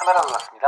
카메라 놀랐습니다.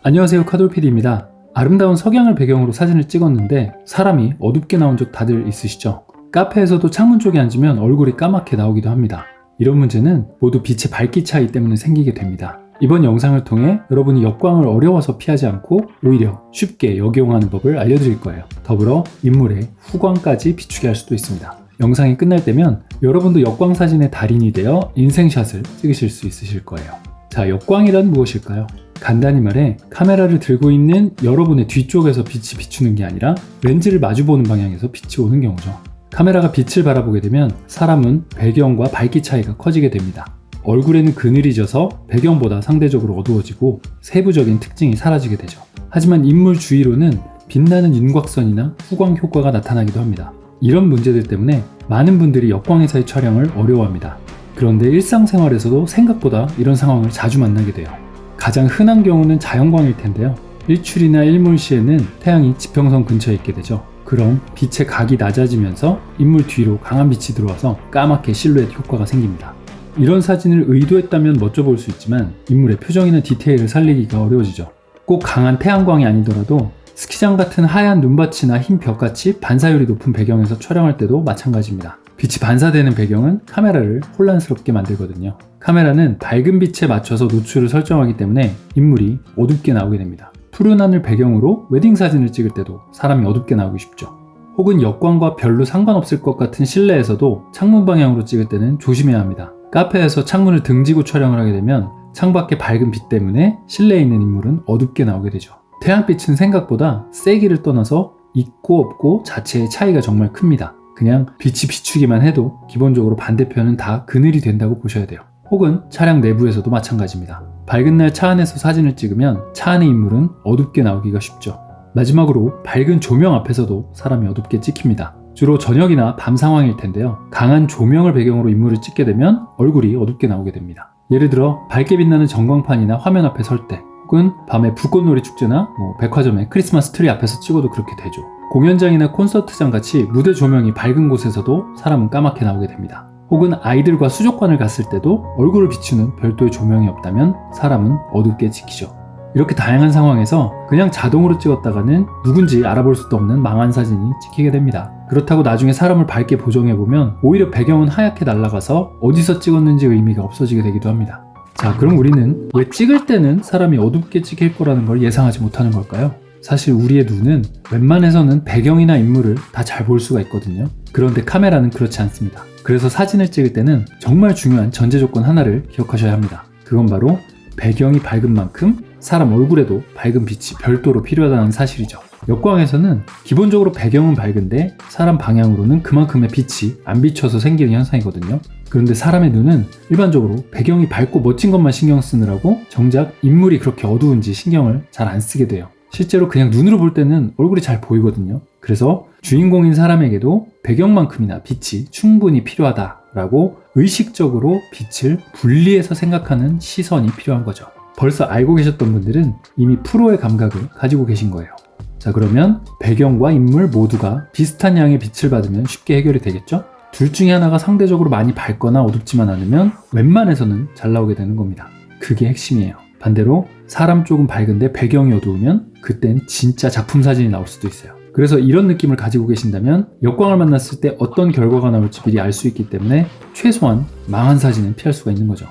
안녕하세요, 카돌PD입니다. 아름다운 석양을 배경으로 사진을 찍었는데 사람이 어둡게 나온 적 다들 있으시죠? 카페에서도 창문 쪽에 앉으면 얼굴이 까맣게 나오기도 합니다. 이런 문제는 모두 빛의 밝기 차이 때문에 생기게 됩니다. 이번 영상을 통해 여러분이 역광을 어려워서 피하지 않고 오히려 쉽게 역이용하는 법을 알려드릴 거예요. 더불어 인물의 후광까지 비추게 할 수도 있습니다. 영상이 끝날 때면 여러분도 역광 사진의 달인이 되어 인생샷을 찍으실 수 있으실 거예요. 자, 역광이란 무엇일까요? 간단히 말해 카메라를 들고 있는 여러분의 뒤쪽에서 빛이 비추는 게 아니라 렌즈를 마주보는 방향에서 빛이 오는 경우죠. 카메라가 빛을 바라보게 되면 사람은 배경과 밝기 차이가 커지게 됩니다. 얼굴에는 그늘이 져서 배경보다 상대적으로 어두워지고 세부적인 특징이 사라지게 되죠. 하지만 인물 주위로는 빛나는 윤곽선이나 후광 효과가 나타나기도 합니다. 이런 문제들 때문에 많은 분들이 역광에서의 촬영을 어려워합니다. 그런데 일상생활에서도 생각보다 이런 상황을 자주 만나게 돼요. 가장 흔한 경우는 자연광일 텐데요. 일출이나 일몰 시에는 태양이 지평선 근처에 있게 되죠. 그럼 빛의 각이 낮아지면서 인물 뒤로 강한 빛이 들어와서 까맣게 실루엣 효과가 생깁니다. 이런 사진을 의도했다면 멋져 보일 수 있지만 인물의 표정이나 디테일을 살리기가 어려워지죠. 꼭 강한 태양광이 아니더라도 스키장 같은 하얀 눈밭이나 흰 벽같이 반사율이 높은 배경에서 촬영할 때도 마찬가지입니다. 빛이 반사되는 배경은 카메라를 혼란스럽게 만들거든요. 카메라는 밝은 빛에 맞춰서 노출을 설정하기 때문에 인물이 어둡게 나오게 됩니다. 푸른 하늘 배경으로 웨딩 사진을 찍을 때도 사람이 어둡게 나오기 쉽죠. 혹은 역광과 별로 상관없을 것 같은 실내에서도 창문 방향으로 찍을 때는 조심해야 합니다. 카페에서 창문을 등지고 촬영을 하게 되면 창밖의 밝은 빛 때문에 실내에 있는 인물은 어둡게 나오게 되죠. 태양빛은 생각보다 세기를 떠나서 있고 없고 자체의 차이가 정말 큽니다. 그냥 빛이 비추기만 해도 기본적으로 반대편은 다 그늘이 된다고 보셔야 돼요. 혹은 차량 내부에서도 마찬가지입니다. 밝은 날 차 안에서 사진을 찍으면 차 안의 인물은 어둡게 나오기가 쉽죠. 마지막으로 밝은 조명 앞에서도 사람이 어둡게 찍힙니다. 주로 저녁이나 밤 상황일 텐데요. 강한 조명을 배경으로 인물을 찍게 되면 얼굴이 어둡게 나오게 됩니다. 예를 들어 밝게 빛나는 전광판이나 화면 앞에 설 때, 혹은 밤에 불꽃놀이 축제나 백화점의 크리스마스 트리 앞에서 찍어도 그렇게 되죠. 공연장이나 콘서트장 같이 무대 조명이 밝은 곳에서도 사람은 까맣게 나오게 됩니다. 혹은 아이들과 수족관을 갔을 때도 얼굴을 비추는 별도의 조명이 없다면 사람은 어둡게 찍히죠. 이렇게 다양한 상황에서 그냥 자동으로 찍었다가는 누군지 알아볼 수도 없는 망한 사진이 찍히게 됩니다. 그렇다고 나중에 사람을 밝게 보정해보면 오히려 배경은 하얗게 날아가서 어디서 찍었는지 의미가 없어지게 되기도 합니다. 자, 그럼 우리는 왜 찍을 때는 사람이 어둡게 찍힐 거라는 걸 예상하지 못하는 걸까요? 사실 우리의 눈은 웬만해서는 배경이나 인물을 다 잘 볼 수가 있거든요. 그런데 카메라는 그렇지 않습니다. 그래서 사진을 찍을 때는 정말 중요한 전제 조건 하나를 기억하셔야 합니다. 그건 바로 배경이 밝은 만큼 사람 얼굴에도 밝은 빛이 별도로 필요하다는 사실이죠. 역광에서는 기본적으로 배경은 밝은데 사람 방향으로는 그만큼의 빛이 안 비춰서 생기는 현상이거든요. 그런데 사람의 눈은 일반적으로 배경이 밝고 멋진 것만 신경 쓰느라고 정작 인물이 그렇게 어두운지 신경을 잘 안 쓰게 돼요. 실제로 그냥 눈으로 볼 때는 얼굴이 잘 보이거든요. 그래서 주인공인 사람에게도 배경만큼이나 빛이 충분히 필요하다라고 의식적으로 빛을 분리해서 생각하는 시선이 필요한 거죠. 벌써 알고 계셨던 분들은 이미 프로의 감각을 가지고 계신 거예요. 자, 그러면 배경과 인물 모두가 비슷한 양의 빛을 받으면 쉽게 해결이 되겠죠? 둘 중에 하나가 상대적으로 많이 밝거나 어둡지만 않으면 웬만해서는 잘 나오게 되는 겁니다. 그게 핵심이에요. 반대로 사람 쪽은 밝은데 배경이 어두우면 그땐 진짜 작품 사진이 나올 수도 있어요. 그래서 이런 느낌을 가지고 계신다면 역광을 만났을 때 어떤 결과가 나올지 미리 알 수 있기 때문에 최소한 망한 사진은 피할 수가 있는 거죠.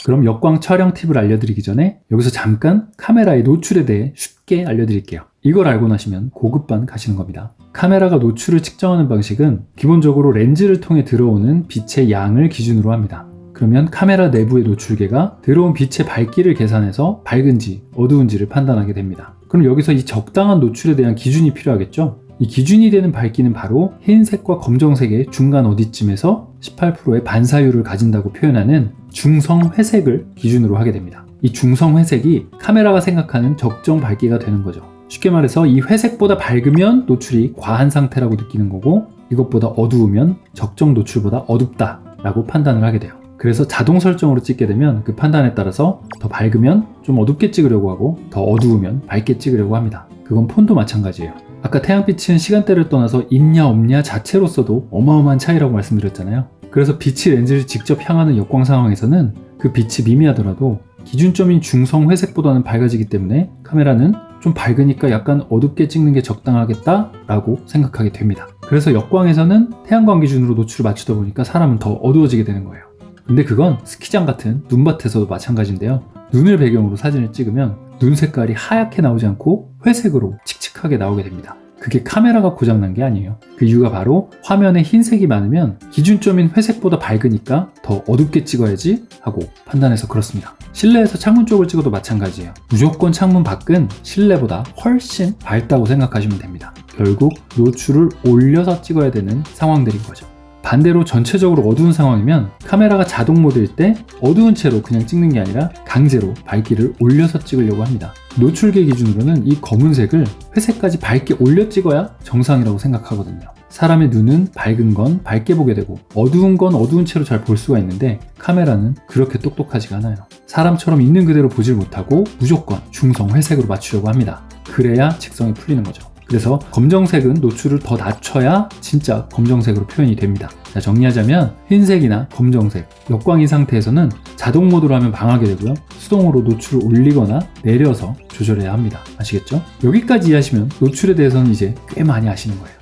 그럼 역광 촬영 팁을 알려드리기 전에 여기서 잠깐 카메라의 노출에 대해 쉽게 알려드릴게요. 이걸 알고 나시면 고급반 가시는 겁니다. 카메라가 노출을 측정하는 방식은 기본적으로 렌즈를 통해 들어오는 빛의 양을 기준으로 합니다. 그러면 카메라 내부의 노출계가 들어온 빛의 밝기를 계산해서 밝은지 어두운지를 판단하게 됩니다. 그럼 여기서 이 적당한 노출에 대한 기준이 필요하겠죠? 이 기준이 되는 밝기는 바로 흰색과 검정색의 중간 어디쯤에서 18%의 반사율을 가진다고 표현하는 중성회색을 기준으로 하게 됩니다. 이 중성회색이 카메라가 생각하는 적정 밝기가 되는 거죠. 쉽게 말해서 이 회색보다 밝으면 노출이 과한 상태라고 느끼는 거고 이것보다 어두우면 적정 노출보다 어둡다라고 판단을 하게 돼요. 그래서 자동 설정으로 찍게 되면 그 판단에 따라서 더 밝으면 좀 어둡게 찍으려고 하고 더 어두우면 밝게 찍으려고 합니다. 그건 폰도 마찬가지예요. 아까 태양빛은 시간대를 떠나서 있냐 없냐 자체로서도 어마어마한 차이라고 말씀드렸잖아요. 그래서 빛이 렌즈를 직접 향하는 역광 상황에서는 그 빛이 미미하더라도 기준점인 중성 회색보다는 밝아지기 때문에 카메라는 좀 밝으니까 약간 어둡게 찍는 게 적당하겠다라고 생각하게 됩니다. 그래서 역광에서는 태양광 기준으로 노출을 맞추다 보니까 사람은 더 어두워지게 되는 거예요. 근데 그건 스키장 같은 눈밭에서도 마찬가지인데요. 눈을 배경으로 사진을 찍으면 눈 색깔이 하얗게 나오지 않고 회색으로 칙칙하게 나오게 됩니다. 그게 카메라가 고장난 게 아니에요. 그 이유가 바로 화면에 흰색이 많으면 기준점인 회색보다 밝으니까 더 어둡게 찍어야지 하고 판단해서 그렇습니다. 실내에서 창문 쪽을 찍어도 마찬가지예요. 무조건 창문 밖은 실내보다 훨씬 밝다고 생각하시면 됩니다. 결국 노출을 올려서 찍어야 되는 상황들인 거죠. 반대로 전체적으로 어두운 상황이면 카메라가 자동 모드일 때 어두운 채로 그냥 찍는 게 아니라 강제로 밝기를 올려서 찍으려고 합니다. 노출계 기준으로는 이 검은색을 회색까지 밝게 올려 찍어야 정상이라고 생각하거든요. 사람의 눈은 밝은 건 밝게 보게 되고 어두운 건 어두운 채로 잘 볼 수가 있는데 카메라는 그렇게 똑똑하지가 않아요. 사람처럼 있는 그대로 보질 못하고 무조건 중성 회색으로 맞추려고 합니다. 그래야 직성이 풀리는 거죠. 그래서 검정색은 노출을 더 낮춰야 진짜 검정색으로 표현이 됩니다. 자, 정리하자면 흰색이나 검정색, 역광인 상태에서는 자동 모드로 하면 망하게 되고요. 수동으로 노출을 올리거나 내려서 조절해야 합니다. 아시겠죠? 여기까지 이해하시면 노출에 대해서는 이제 꽤 많이 아시는 거예요.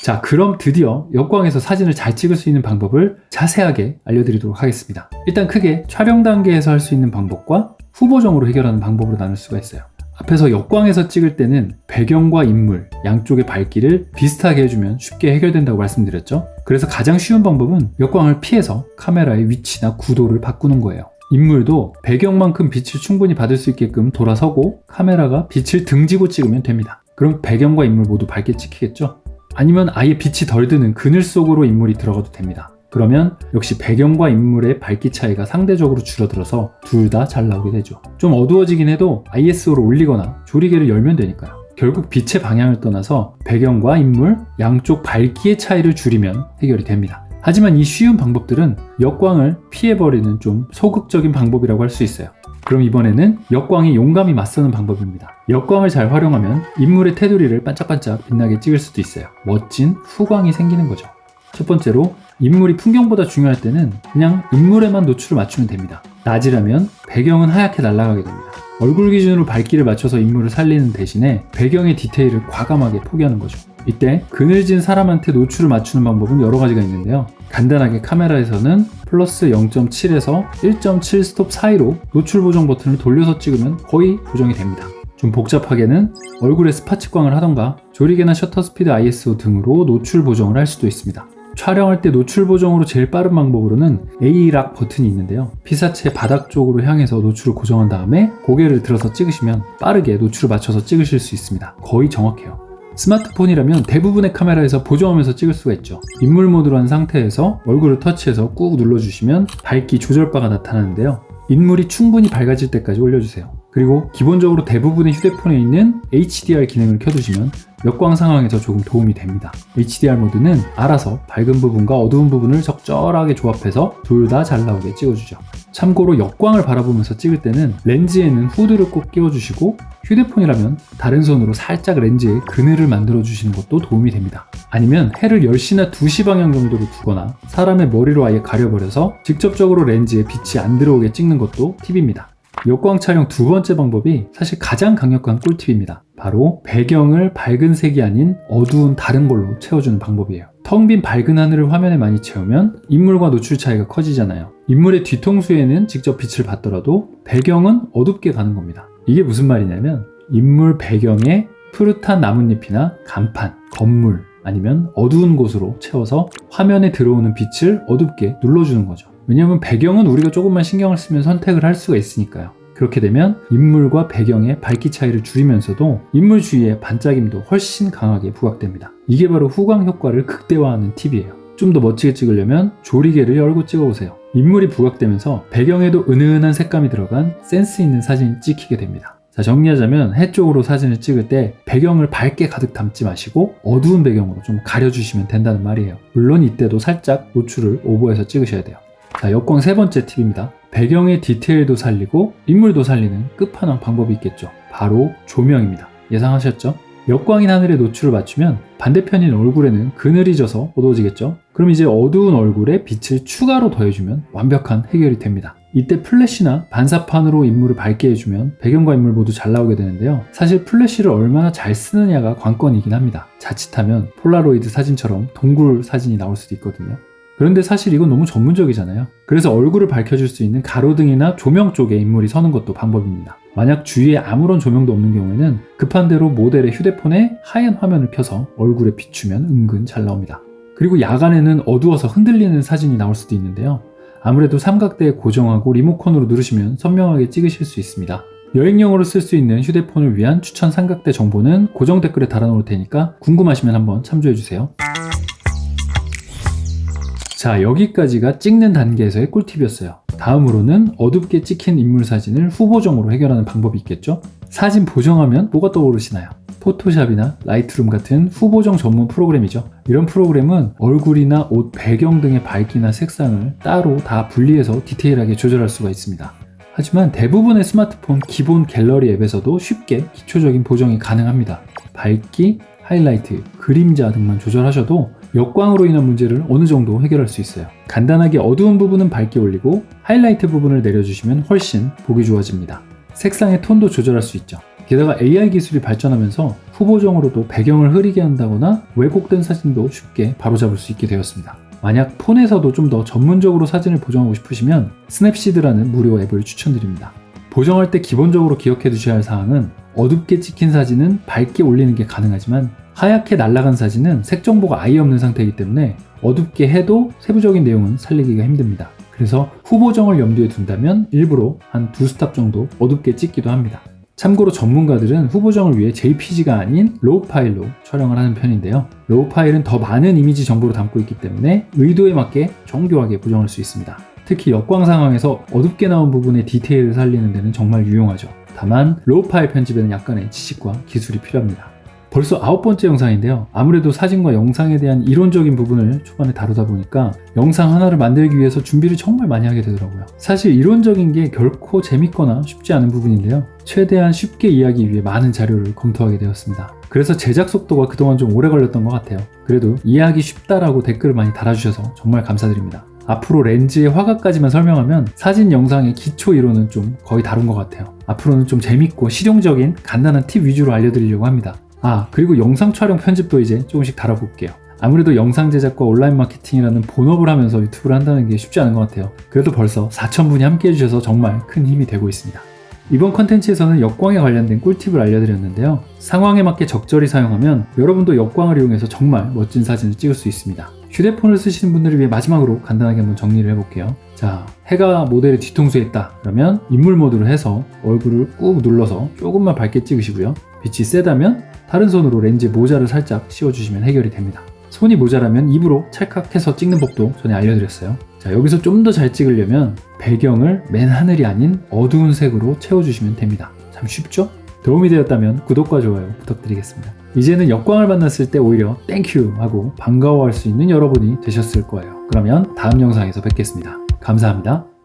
자, 그럼 드디어 역광에서 사진을 잘 찍을 수 있는 방법을 자세하게 알려드리도록 하겠습니다. 일단 크게 촬영 단계에서 할 수 있는 방법과 후보정으로 해결하는 방법으로 나눌 수가 있어요. 앞에서 역광에서 찍을 때는 배경과 인물, 양쪽의 밝기를 비슷하게 해주면 쉽게 해결된다고 말씀드렸죠. 그래서 가장 쉬운 방법은 역광을 피해서 카메라의 위치나 구도를 바꾸는 거예요. 인물도 배경만큼 빛을 충분히 받을 수 있게끔 돌아서고 카메라가 빛을 등지고 찍으면 됩니다. 그럼 배경과 인물 모두 밝게 찍히겠죠? 아니면 아예 빛이 덜 드는 그늘 속으로 인물이 들어가도 됩니다. 그러면 역시 배경과 인물의 밝기 차이가 상대적으로 줄어들어서 둘 다 잘 나오게 되죠. 좀 어두워지긴 해도 ISO를 올리거나 조리개를 열면 되니까요. 결국 빛의 방향을 떠나서 배경과 인물, 양쪽 밝기의 차이를 줄이면 해결이 됩니다. 하지만 이 쉬운 방법들은 역광을 피해버리는 좀 소극적인 방법이라고 할 수 있어요. 그럼 이번에는 역광에 용감히 맞서는 방법입니다. 역광을 잘 활용하면 인물의 테두리를 반짝반짝 빛나게 찍을 수도 있어요. 멋진 후광이 생기는 거죠. 첫 번째로 인물이 풍경보다 중요할 때는 그냥 인물에만 노출을 맞추면 됩니다. 낮이라면 배경은 하얗게 날아가게 됩니다. 얼굴 기준으로 밝기를 맞춰서 인물을 살리는 대신에 배경의 디테일을 과감하게 포기하는 거죠. 이때 그늘진 사람한테 노출을 맞추는 방법은 여러 가지가 있는데요. 간단하게 카메라에서는 플러스 0.7에서 1.7 스톱 사이로 노출 보정 버튼을 돌려서 찍으면 거의 보정이 됩니다. 좀 복잡하게는 얼굴에 스파츠광을 하던가 조리개나 셔터 스피드 ISO 등으로 노출 보정을 할 수도 있습니다. 촬영할 때 노출 보정으로 제일 빠른 방법으로는 A-락 버튼이 있는데요. 피사체 바닥 쪽으로 향해서 노출을 고정한 다음에 고개를 들어서 찍으시면 빠르게 노출을 맞춰서 찍으실 수 있습니다. 거의 정확해요. 스마트폰이라면 대부분의 카메라에서 보정하면서 찍을 수가 있죠. 인물 모드로 한 상태에서 얼굴을 터치해서 꾹 눌러주시면 밝기 조절바가 나타나는데요. 인물이 충분히 밝아질 때까지 올려주세요. 그리고 기본적으로 대부분의 휴대폰에 있는 HDR 기능을 켜두시면 역광 상황에서 조금 도움이 됩니다. HDR 모드는 알아서 밝은 부분과 어두운 부분을 적절하게 조합해서 둘 다 잘 나오게 찍어주죠. 참고로 역광을 바라보면서 찍을 때는 렌즈에는 후드를 꼭 끼워주시고 휴대폰이라면 다른 손으로 살짝 렌즈에 그늘을 만들어주시는 것도 도움이 됩니다. 아니면 해를 10시나 2시 방향 정도로 두거나 사람의 머리로 아예 가려버려서 직접적으로 렌즈에 빛이 안 들어오게 찍는 것도 팁입니다. 역광 촬영 두 번째 방법이 사실 가장 강력한 꿀팁입니다. 바로 배경을 밝은 색이 아닌 어두운 다른 걸로 채워주는 방법이에요. 텅 빈 밝은 하늘을 화면에 많이 채우면 인물과 노출 차이가 커지잖아요. 인물의 뒤통수에는 직접 빛을 받더라도 배경은 어둡게 가는 겁니다. 이게 무슨 말이냐면 인물 배경에 푸릇한 나뭇잎이나 간판, 건물 아니면 어두운 곳으로 채워서 화면에 들어오는 빛을 어둡게 눌러주는 거죠. 왜냐하면 배경은 우리가 조금만 신경을 쓰면 선택을 할 수가 있으니까요. 그렇게 되면 인물과 배경의 밝기 차이를 줄이면서도 인물 주위의 반짝임도 훨씬 강하게 부각됩니다. 이게 바로 후광 효과를 극대화하는 팁이에요. 좀 더 멋지게 찍으려면 조리개를 열고 찍어보세요. 인물이 부각되면서 배경에도 은은한 색감이 들어간 센스 있는 사진이 찍히게 됩니다. 자, 정리하자면 해 쪽으로 사진을 찍을 때 배경을 밝게 가득 담지 마시고 어두운 배경으로 좀 가려주시면 된다는 말이에요. 물론 이때도 살짝 노출을 오버해서 찍으셔야 돼요. 자, 역광 세 번째 팁입니다. 배경의 디테일도 살리고 인물도 살리는 끝판왕 방법이 있겠죠. 바로 조명입니다. 예상하셨죠? 역광인 하늘의 노출을 맞추면 반대편인 얼굴에는 그늘이 져서 어두워지겠죠? 그럼 이제 어두운 얼굴에 빛을 추가로 더해주면 완벽한 해결이 됩니다. 이때 플래시나 반사판으로 인물을 밝게 해주면 배경과 인물 모두 잘 나오게 되는데요. 사실 플래시를 얼마나 잘 쓰느냐가 관건이긴 합니다. 자칫하면 폴라로이드 사진처럼 동굴 사진이 나올 수도 있거든요. 그런데 사실 이건 너무 전문적이잖아요. 그래서 얼굴을 밝혀줄 수 있는 가로등이나 조명 쪽에 인물이 서는 것도 방법입니다. 만약 주위에 아무런 조명도 없는 경우에는 급한 대로 모델의 휴대폰에 하얀 화면을 켜서 얼굴에 비추면 은근 잘 나옵니다. 그리고 야간에는 어두워서 흔들리는 사진이 나올 수도 있는데요. 아무래도 삼각대에 고정하고 리모컨으로 누르시면 선명하게 찍으실 수 있습니다. 여행용으로 쓸 수 있는 휴대폰을 위한 추천 삼각대 정보는 고정 댓글에 달아놓을 테니까 궁금하시면 한번 참조해주세요. 자, 여기까지가 찍는 단계에서의 꿀팁이었어요. 다음으로는 어둡게 찍힌 인물 사진을 후보정으로 해결하는 방법이 있겠죠? 사진 보정하면 뭐가 떠오르시나요? 포토샵이나 라이트룸 같은 후보정 전문 프로그램이죠. 이런 프로그램은 얼굴이나 옷 배경 등의 밝기나 색상을 따로 다 분리해서 디테일하게 조절할 수가 있습니다. 하지만 대부분의 스마트폰 기본 갤러리 앱에서도 쉽게 기초적인 보정이 가능합니다. 밝기, 하이라이트, 그림자 등만 조절하셔도 역광으로 인한 문제를 어느 정도 해결할 수 있어요. 간단하게 어두운 부분은 밝게 올리고 하이라이트 부분을 내려주시면 훨씬 보기 좋아집니다. 색상의 톤도 조절할 수 있죠. 게다가 AI 기술이 발전하면서 후보정으로도 배경을 흐리게 한다거나 왜곡된 사진도 쉽게 바로잡을 수 있게 되었습니다. 만약 폰에서도 좀 더 전문적으로 사진을 보정하고 싶으시면 스냅시드라는 무료 앱을 추천드립니다. 보정할 때 기본적으로 기억해 두셔야 할 사항은 어둡게 찍힌 사진은 밝게 올리는 게 가능하지만 하얗게 날아간 사진은 색 정보가 아예 없는 상태이기 때문에 어둡게 해도 세부적인 내용은 살리기가 힘듭니다. 그래서 후보정을 염두에 둔다면 일부러 한 2스탑 정도 어둡게 찍기도 합니다. 참고로 전문가들은 후보정을 위해 JPG가 아닌 로우 파일로 촬영을 하는 편인데요. 로우 파일은 더 많은 이미지 정보를 담고 있기 때문에 의도에 맞게 정교하게 보정할 수 있습니다. 특히 역광 상황에서 어둡게 나온 부분의 디테일을 살리는 데는 정말 유용하죠. 다만 로우 파일 편집에는 약간의 지식과 기술이 필요합니다. 벌써 9번째 영상인데요. 아무래도 사진과 영상에 대한 이론적인 부분을 초반에 다루다 보니까 영상 하나를 만들기 위해서 준비를 정말 많이 하게 되더라고요. 사실 이론적인 게 결코 재밌거나 쉽지 않은 부분인데요. 최대한 쉽게 이해하기 위해 많은 자료를 검토하게 되었습니다. 그래서 제작 속도가 그동안 좀 오래 걸렸던 것 같아요. 그래도 이해하기 쉽다라고 댓글을 많이 달아주셔서 정말 감사드립니다. 앞으로 렌즈의 화각까지만 설명하면 사진 영상의 기초 이론은 좀 거의 다룬 것 같아요. 앞으로는 좀 재밌고 실용적인 간단한 팁 위주로 알려드리려고 합니다. 그리고 영상 촬영 편집도 이제 조금씩 다뤄볼게요. 아무래도 영상 제작과 온라인 마케팅이라는 본업을 하면서 유튜브를 한다는 게 쉽지 않은 것 같아요. 그래도 벌써 4,000분이 함께 해주셔서 정말 큰 힘이 되고 있습니다. 이번 컨텐츠에서는 역광에 관련된 꿀팁을 알려드렸는데요. 상황에 맞게 적절히 사용하면 여러분도 역광을 이용해서 정말 멋진 사진을 찍을 수 있습니다. 휴대폰을 쓰시는 분들을 위해 마지막으로 간단하게 한번 정리를 해볼게요. 자, 해가 모델의 뒤통수에 있다. 그러면 인물 모드로 해서 얼굴을 꾹 눌러서 조금만 밝게 찍으시고요. 빛이 세다면 다른 손으로 렌즈에 모자를 살짝 씌워주시면 해결이 됩니다. 손이 모자라면 입으로 찰칵해서 찍는 법도 전에 알려드렸어요. 자, 여기서 좀 더 잘 찍으려면 배경을 맨 하늘이 아닌 어두운 색으로 채워주시면 됩니다. 참 쉽죠? 도움이 되었다면 구독과 좋아요 부탁드리겠습니다. 이제는 역광을 만났을 때 오히려 땡큐 하고 반가워할 수 있는 여러분이 되셨을 거예요. 그러면 다음 영상에서 뵙겠습니다. 감사합니다.